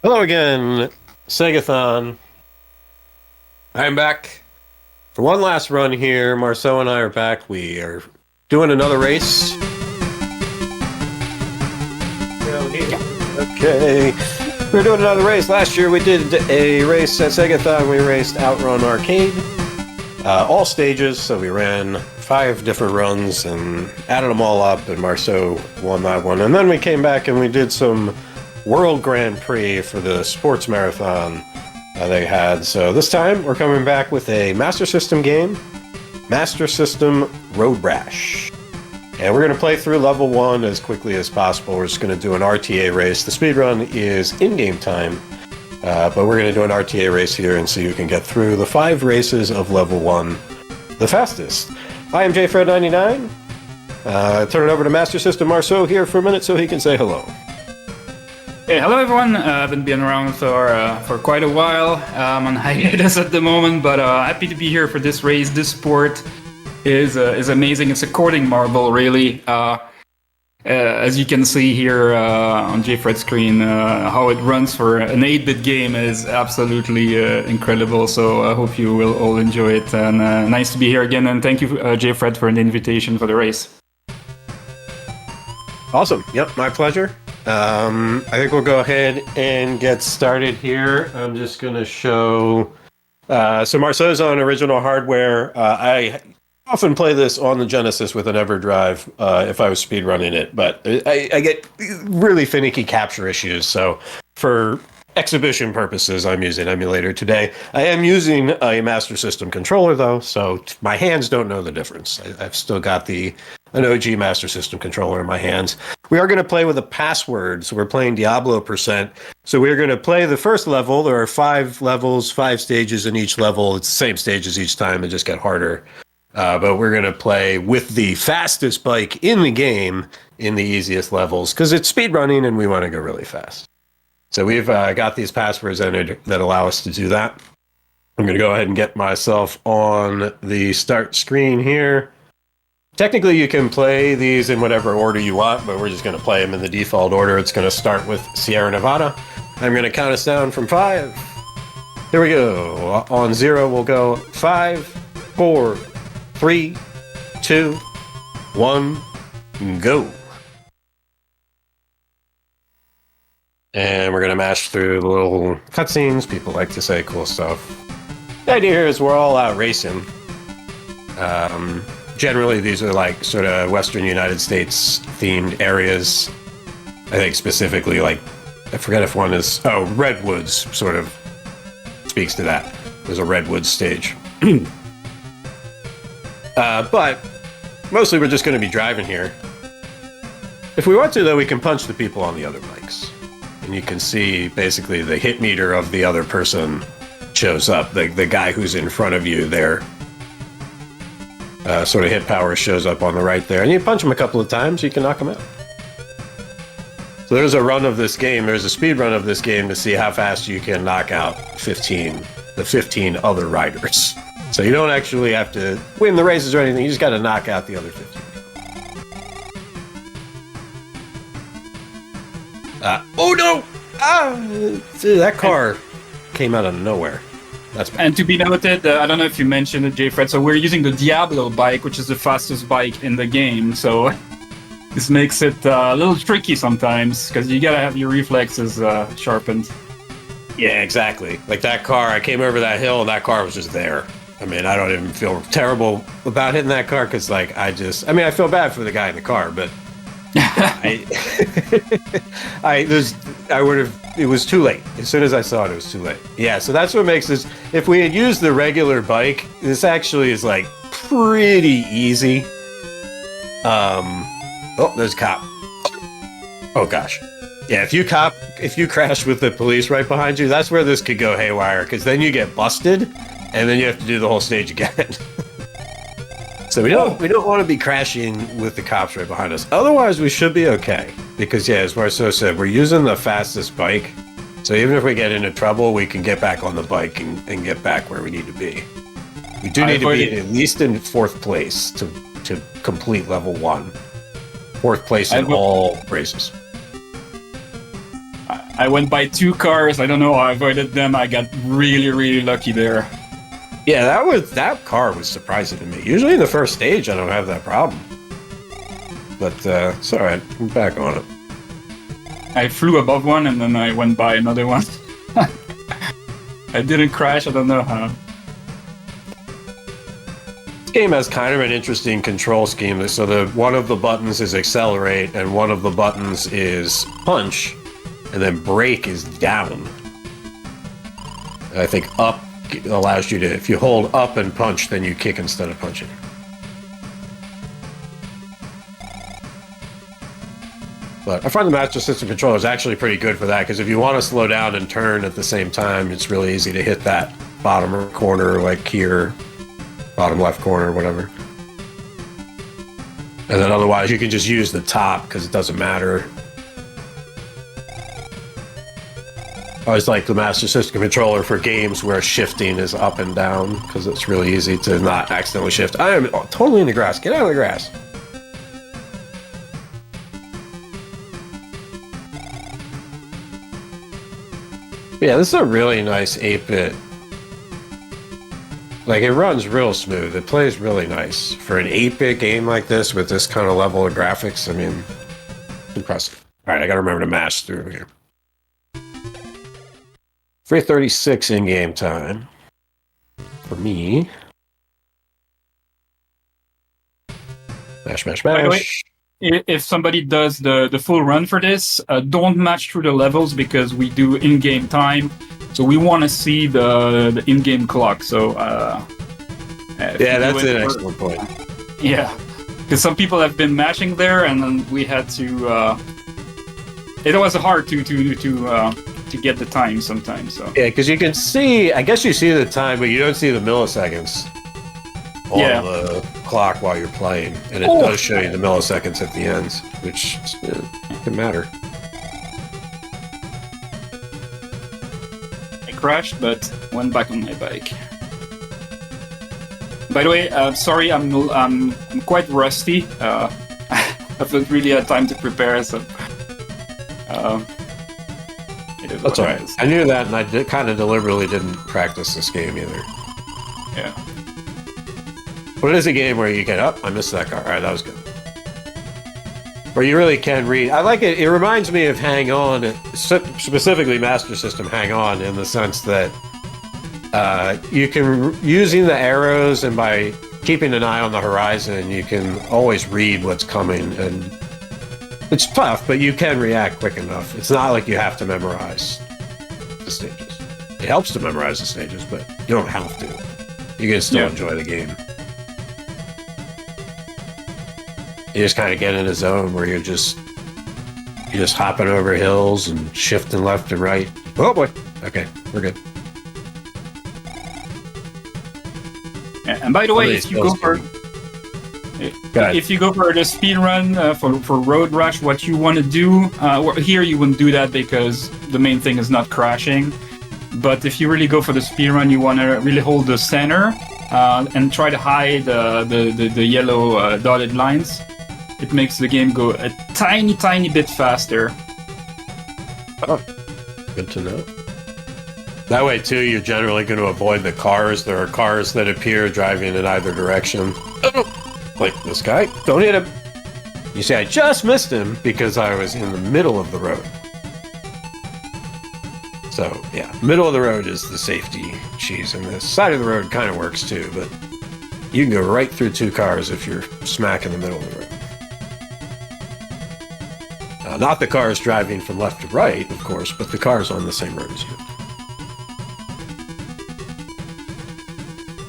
Hello again, Segathon. I'm back for one last run here. Marceau and I are back. We are doing another race. Okay. We're doing another race. Last year we did a race at Segathon. We raced Outrun Arcade. All stages, so we ran 5 different runs and added them all up, and Marceau won that one. And then we came back and we did some World Grand Prix for the sports marathon they had. So this time we're coming back with a Master System game, Master System Road Rash. And we're going to play through level 1 as quickly as possible. We're just going to do an RTA race. The speedrun is in-game time, but we're going to do an RTA race here and see who can get through the 5 races of level 1 the fastest. I am JFred99. Turn it over to Master System Marceau here for a minute so he can say hello. Hey, hello everyone. I haven't been around for quite a while. I'm on hiatus at the moment, but happy to be here for this race. This sport is amazing. It's a coding marvel, really. As you can see here on JFred's screen, how it runs for an 8-bit game is absolutely incredible. So I hope you will all enjoy it. And nice to be here again. And thank you, JFred, for the invitation for the race. Awesome. Yep, my pleasure. I think we'll go ahead and get started here. I'm just going to show... so Marceau's on original hardware. I often play this on the Genesis with an EverDrive if I was speedrunning it, but I get really finicky capture issues. So for exhibition purposes, I'm using emulator today. I am using a Master System controller, though, so my hands don't know the difference. I've still got an OG Master System controller in my hands. We are going to play with a password, so we're playing Diablo %. So we're going to play the first level. There are 5 levels, 5 stages in each level. It's the same stages each time, it just get harder. But we're going to play with the fastest bike in the game in the easiest levels, because it's speedrunning and we want to go really fast. So we've got these passwords entered that allow us to do that. I'm going to go ahead and get myself on the start screen here. Technically, you can play these in whatever order you want, but we're just going to play them in the default order. It's going to start with Sierra Nevada. I'm going to count us down from 5. Here we go. On 0, we'll go 5, 4, 3, 2, 1, go. And we're going to mash through the little cutscenes. People like to say cool stuff. The idea here is we're all out racing. Generally, these are like sort of Western United States themed areas. I think specifically, like, I forget if one is, Redwoods sort of speaks to that. There's a Redwoods stage. But mostly we're just going to be driving here. If we want to, though, we can punch the people on the other bikes. And you can see basically the hit meter of the other person shows up. The guy who's in front of you there. Sort of hit power shows up on the right there. And you punch him a couple of times, you can knock him out. So there's a run of this game. There's a speed run of this game to see how fast you can knock out the 15 other riders. So you don't actually have to win the races or anything. You just got to knock out the other 15. Oh no! Dude, that car came out of nowhere. That's bad. And to be noted, I don't know if you mentioned it, JFred, so we're using the Diablo bike, which is the fastest bike in the game, so this makes it a little tricky sometimes, because you gotta have your reflexes sharpened. Yeah, exactly. Like that car, I came over that hill and that car was just there. I mean, I don't even feel terrible about hitting that car, because like, I feel bad for the guy in the car, but it was too late. As soon as I saw it was too late. Yeah, so that's what makes this, if we had used the regular bike, this actually is like pretty easy. Oh, there's a cop. Oh gosh. Yeah, if you crash with the police right behind you, that's where this could go haywire, because then you get busted and then you have to do the whole stage again. So we don't want to be crashing with the cops right behind us. Otherwise, we should be okay. Because, yeah, as Marceau said, we're using the fastest bike. So even if we get into trouble, we can get back on the bike and get back where we need to be. We do need to be at least in 4th place to complete level 1. 4th place in all races. I went by 2 cars. I don't know how I avoided them. I got really, really lucky there. Yeah, that car was surprising to me. Usually in the first stage, I don't have that problem. But it's all right. I'm back on it. I flew above one and then I went by another one. I didn't crash. I don't know how. This game has kind of an interesting control scheme. So one of the buttons is accelerate, and one of the buttons is punch, and then brake is down. And I think up allows you to, if you hold up and punch, then you kick instead of punching. But I find the Master System controller is actually pretty good for that, because if you want to slow down and turn at the same time, it's really easy to hit that bottom corner, like here, bottom left corner, whatever. And then otherwise, you can just use the top, because it doesn't matter. I always like the Master System controller for games where shifting is up and down, because it's really easy to not accidentally shift. I am totally in the grass. Get out of the grass. Yeah, this is a really nice 8-bit. Like, it runs real smooth. It plays really nice. For an 8-bit game like this, with this kind of level of graphics, I mean, impressive. Alright, I gotta remember to mash through here. 3:36 in-game time. For me. Mash, mash, By the way, mash. if somebody does the full run for this, don't match through the levels because we do in-game time. So we want to see the in-game clock. So Yeah, that's an excellent point. Yeah, because some people have been matching there, and then we had to. It was hard to get the time sometimes. So Yeah, because you can see, I guess you see the time, but you don't see the milliseconds on the clock while you're playing. And it does show you the milliseconds at the end, which can matter. I crashed, but went back on my bike. By the way, sorry, I'm quite rusty. I haven't really had time to prepare, so. That's all right. I knew that, and I kind of deliberately didn't practice this game either. Yeah. But it is a game where you get up. I missed that car. All right, that was good. Where you really can read. I like it. It reminds me of Hang On, specifically Master System Hang On, in the sense that you can, using the arrows and by keeping an eye on the horizon, you can always read what's coming. And it's tough, but you can react quick enough. It's not like you have to memorize the stages. It helps to memorize the stages, but you don't have to. You can still enjoy the game. You just kind of get in a zone where you're just hopping over hills and shifting left and right. Oh boy. Okay, we're good. And by the way, if you go for the speed run for Road Rash, what you want to do here, you wouldn't do that because the main thing is not crashing. But if you really go for the speed run, you want to really hold the center and try to hide the yellow dotted lines. It makes the game go a tiny bit faster. Oh, good to know. That way, too, you're generally going to avoid the cars. There are cars that appear driving in either direction. Oh, like this guy. Don't hit him. You see, I just missed him because I was in the middle of the road. So, yeah, middle of the road is the safety cheese, and the side of the road kind of works, too, but you can go right through 2 cars if you're smack in the middle of the road. Not the cars driving from left to right, of course, but the cars on the same road as you.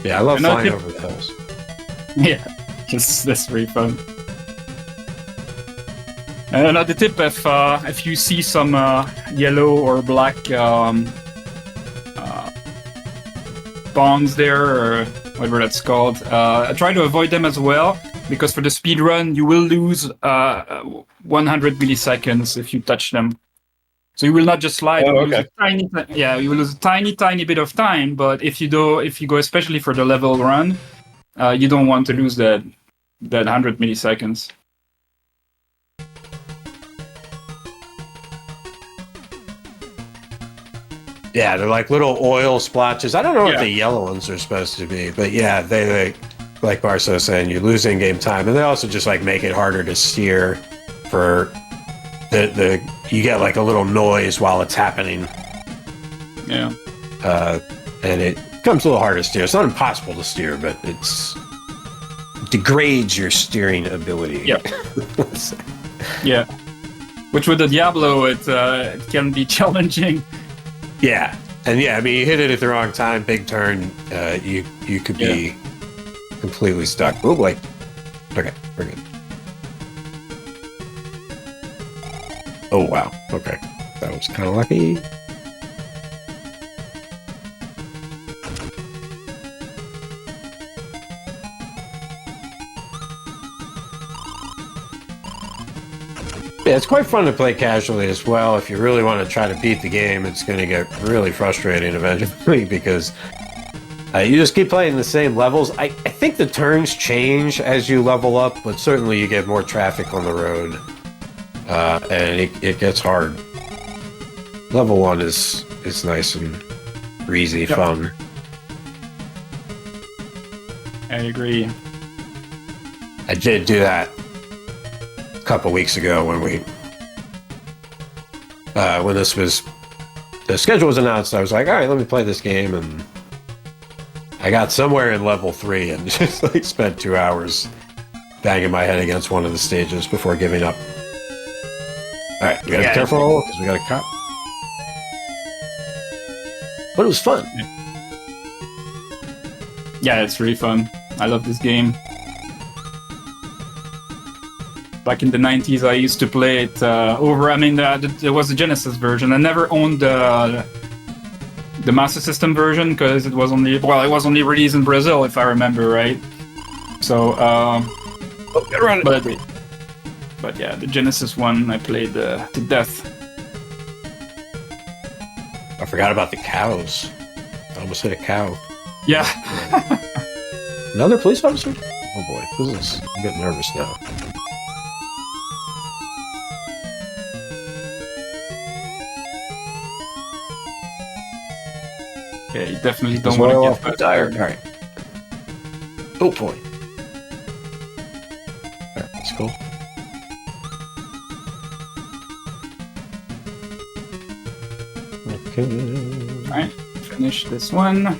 Yeah, I love flying over the hills. Yeah, that's very fun. And another tip, if you see some yellow or black bonds there, or whatever that's called, try to avoid them as well, because for the speed run, you will lose 100 milliseconds if you touch them. So you will not just slide. Oh, okay. You will lose a tiny bit of time. But if you go especially for the level run, you don't want to lose that 100 milliseconds. Yeah, they're like little oil splotches. I don't know what Yeah. the yellow ones are supposed to be, but yeah, they like Marcel was saying, you lose in-game time, and they also just like make it harder to steer. For the you get like a little noise while it's happening. Yeah. And it becomes a little harder to steer. It's not impossible to steer, but it's degrades your steering ability. Yeah. Yeah. Which with the Diablo, it can be challenging. Yeah. And yeah, I mean, you hit it at the wrong time, big turn, you could be completely stuck. Oh, boy. Okay, we're good. Oh, wow. Okay. That was kind of lucky. Yeah, it's quite fun to play casually as well. If you really want to try to beat the game, it's going to get really frustrating eventually because you just keep playing the same levels. I think the turns change as you level up, but certainly you get more traffic on the road. And it gets hard. Level 1 is nice and breezy, fun. I agree. I did do that a couple weeks ago when this was the schedule was announced. I was like, all right, let me play this game, and I got somewhere in level 3 and just like spent 2 hours banging my head against one of the stages before giving up. All right, we gotta be careful because we got a cop. But it was fun. Yeah, it's really fun. I love this game. Back in the 90s, I used to play it over. I mean, there was the Genesis version. I never owned the Master System version because it was only released in Brazil, if I remember right. So, but yeah, the Genesis one I played to death. I forgot about the cows. I almost hit a cow. Yeah. Another police officer? Oh boy, I'm getting nervous now. Yeah, you definitely don't want to get tired. All right. Oh boy. All right, that's cool. Okay. Alright, finish this one.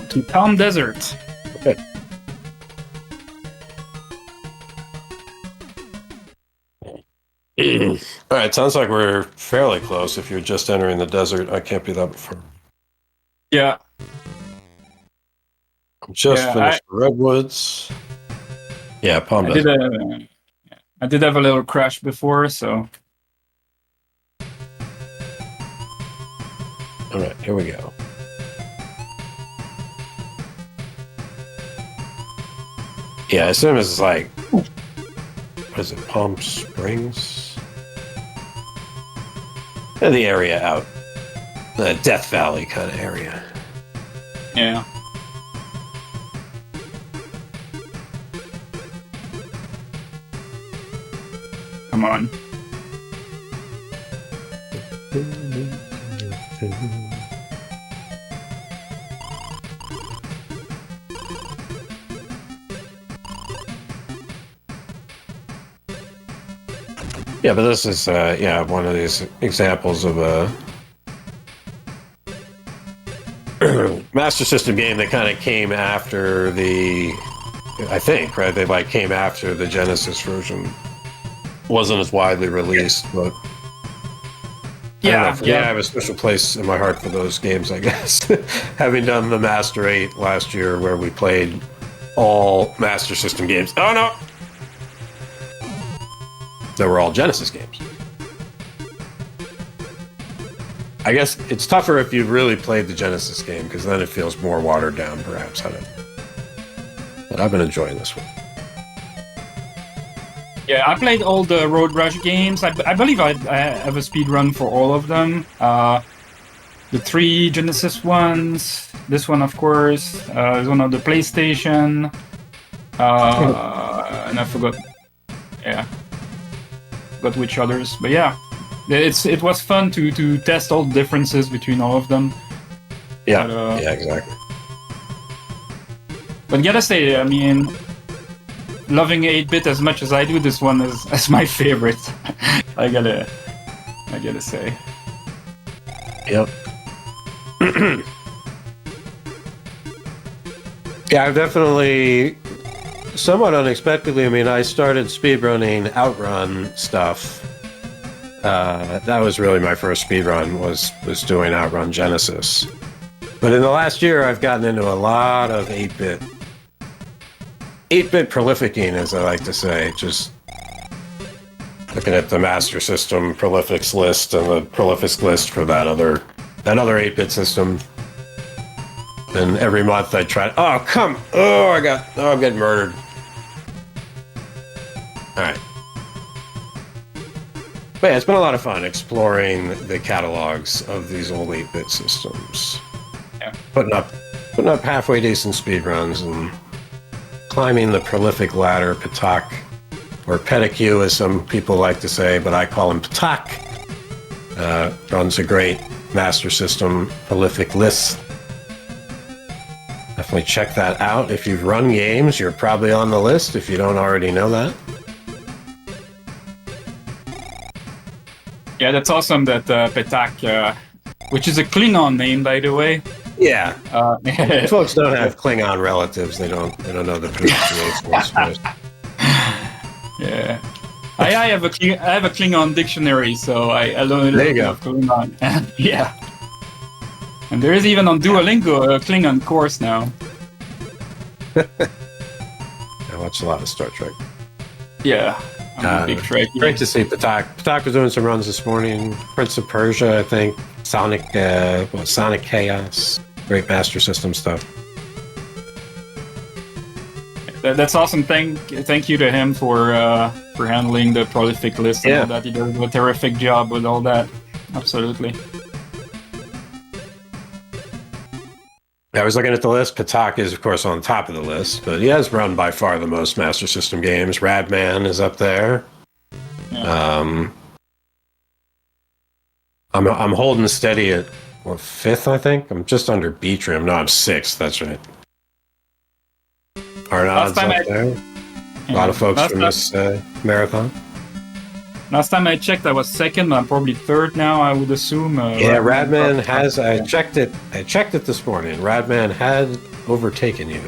To Palm Desert. Okay. All right, sounds like we're fairly close. If you're just entering the desert, I can't be that far. Yeah. Just finished the Redwoods. Yeah, Palm Desert. I did have a little crash before, so. All right, here we go. Yeah, as soon as it's like, what is it, Palm Springs? And the area out, the Death Valley kind of area. Yeah. Come on. Yeah, but this is one of these examples of a Master System game that kind of came after I think, right? They like came after the Genesis version. Wasn't as widely released, but I have a special place in my heart for those games, I guess. Having done the Master 8 last year, where we played all Master System games. Oh no! They were all Genesis games. I guess it's tougher if you've really played the Genesis game, because then it feels more watered down, perhaps. I don't know. But I've been enjoying this one. Yeah, I played all the Road Rash games. I believe I have a speed run for all of them. The 3 Genesis ones. This one, of course. There's one on the PlayStation. and I forgot. Yeah, forgot which others. But yeah, it was fun to test all the differences between all of them. Yeah, But, yeah, exactly. But gotta say, I mean, loving 8-bit as much as I do, this one is my favorite. I gotta say. Yep. Yeah, I've definitely, somewhat unexpectedly, I mean, I started speedrunning Outrun stuff. That was really my first speedrun, was doing Outrun Genesis. But in the last year, I've gotten into a lot of 8-bit prolificing, as I like to say, just looking at the Master System prolifics list and the prolifics list for that other 8-bit system. And every month I try. I'm getting murdered. All right. But yeah, it's been a lot of fun exploring the catalogs of these old 8-bit systems. Yeah. Putting up halfway decent speedruns and climbing the prolific ladder, Patak, or Pedicue, as some people like to say, but I call him Patak. Runs a great Master System prolific list. Definitely check that out. If you've run games, you're probably on the list if you don't already know that. Yeah, that's awesome that Petak, which is a Klingon name, by the way. Yeah. Folks don't have Klingon relatives. They don't know the pronunciation. Yeah. I have a Klingon dictionary, so I learned a little bit of Klingon. Yeah. And there is even on Duolingo a Klingon course now. I watch a lot of Star Trek. Yeah. I'm a big Trek. Great to see Patak. Patak was doing some runs this morning. Prince of Persia, I think. Sonic Chaos. Great Master System stuff. That's awesome. Thank you to him for handling the prolific list and all that. He does a terrific job with all that. Absolutely. I was looking at the list. Patak is, of course, on top of the list, but he has run by far the most Master System games. Radman is up there. Yeah. I'm holding steady at fifth, I think. I'm just under B-Trim. No, I'm sixth. That's right. Arnaud's up there. A lot of folks from this marathon. Last time I checked, I was second. I'm probably third now, I would assume. Radman has. I checked it this morning. Radman had overtaken you.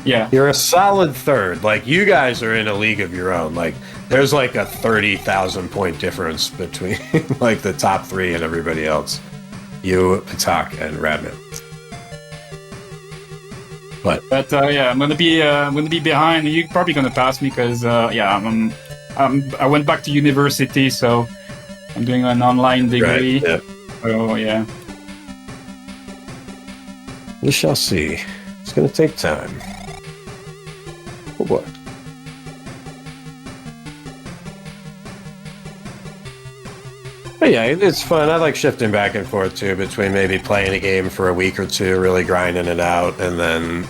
Yeah. You're a solid third. Like, you guys are in a league of your own. Like, there's like a 30,000 point difference between like the top three and everybody else. You, Patak, and Radman. But yeah, I'm gonna be behind. You're probably gonna pass me because I went back to university, so I'm doing an online degree. Right, yeah. So yeah. We shall see. It's gonna take time. Oh boy. But yeah, it's fun. I like shifting back and forth too between maybe playing a game for a week or two, really grinding it out, and then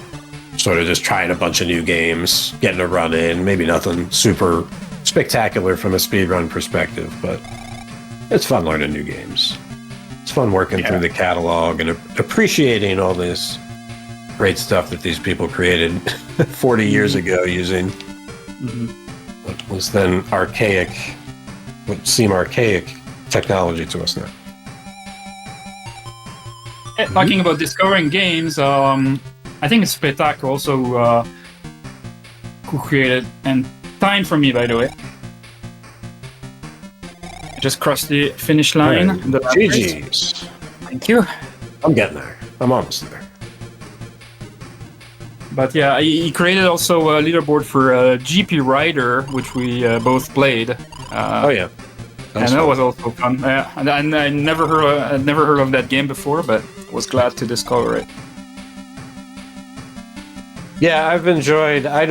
sort of just trying a bunch of new games, getting a run in. Maybe nothing super spectacular from a speedrun perspective, but it's fun learning new games. It's fun working through the catalog and appreciating all this great stuff that these people created 40 years ago using what was then would seem archaic technology to us now. Talking about discovering games, I think it's Petak also who created, and time for me, by the way. I just crossed the finish line. Right. GG's. Thank you. I'm getting there. I'm almost there. But yeah, he created also a leaderboard for GP Rider, which we both played. Oh yeah. And that was also fun. And I never heard of that game before, but was glad to discover it. Yeah, I've enjoyed. I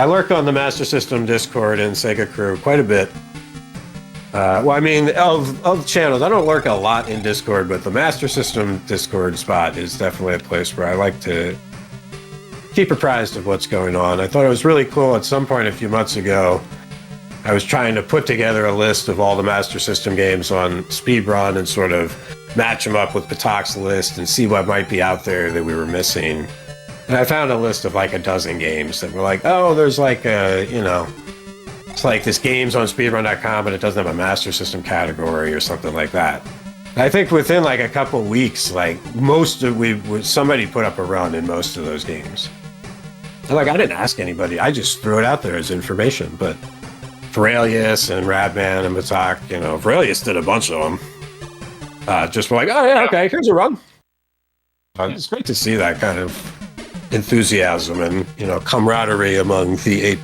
lurk on the Master System Discord and Sega Crew quite a bit. Well, I mean, of channels, I don't lurk a lot in Discord, but the Master System Discord spot is definitely a place where I like to keep apprised of what's going on. I thought it was really cool. At some point a few months ago, I was trying to put together a list of all the Master System games on Speedrun and sort of match them up with Patak's list and see what might be out there that we were missing. And I found a list of like a dozen games that were like, oh, there's like a, it's like this game's on speedrun.com, but it doesn't have a Master System category or something like that. And I think within like a couple of weeks, like somebody put up a run in most of those games. And like, I didn't ask anybody. I just threw it out there as information. But Aurelius and Radman and Patak, Aurelius did a bunch of them. Just were like, oh yeah, okay, here's a run. It's great to see that kind of enthusiasm and camaraderie among the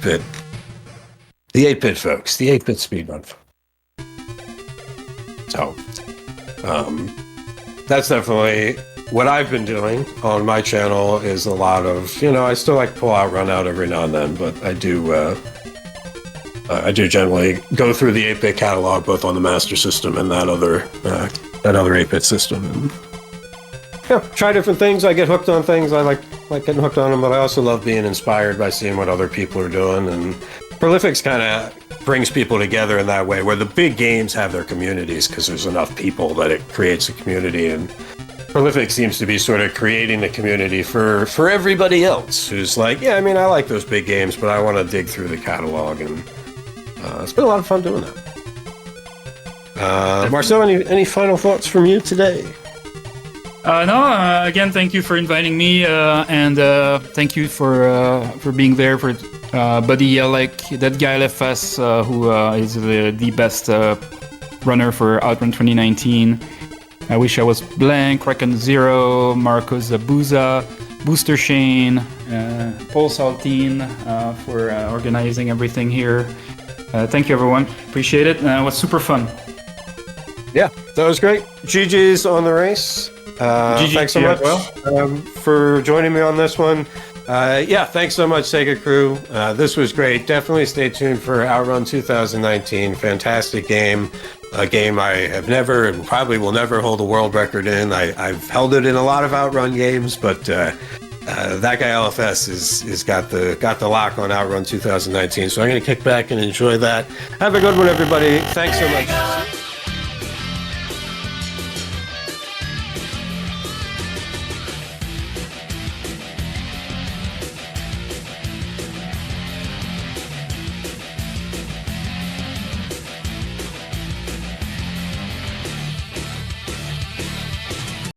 8-bit folks, the 8-bit speedrun folks. So that's definitely what I've been doing on my channel. Is a lot of I still like to pull out run out every now and then, but I do generally go through the 8-bit catalog both on the Master System and that other 8-bit system and try different things. I get hooked on things. I like getting hooked on them, but I also love being inspired by seeing what other people are doing. And Prolifics kind of brings people together in that way, where the big games have their communities because there's enough people that it creates a community. And Prolific seems to be sort of creating the community for everybody else who's like, I like those big games, but I want to dig through the catalog. And it's been a lot of fun doing that. Marcel, any final thoughts from you today? Again, thank you for inviting me, and thank you for being there for Buddy Yelek, that guy LFS, who is the best runner for Outrun 2019. I wish I was Blank, Reckon Zero, Marcos Zabuza, Booster Shane, Paul Saltine for organizing everything here. Thank you, everyone. Appreciate it. It was super fun. Yeah, that was great. GG's on the race. Thanks so much for joining me on this one. Thanks so much, Sega Crew. This was great. Definitely stay tuned for Outrun 2019. Fantastic game. A game I have never and probably will never hold a world record in. I've held it in a lot of Outrun games, but that guy LFS is got the lock on Outrun 2019. So I'm going to kick back and enjoy that. Have a good one, everybody. Thanks so much.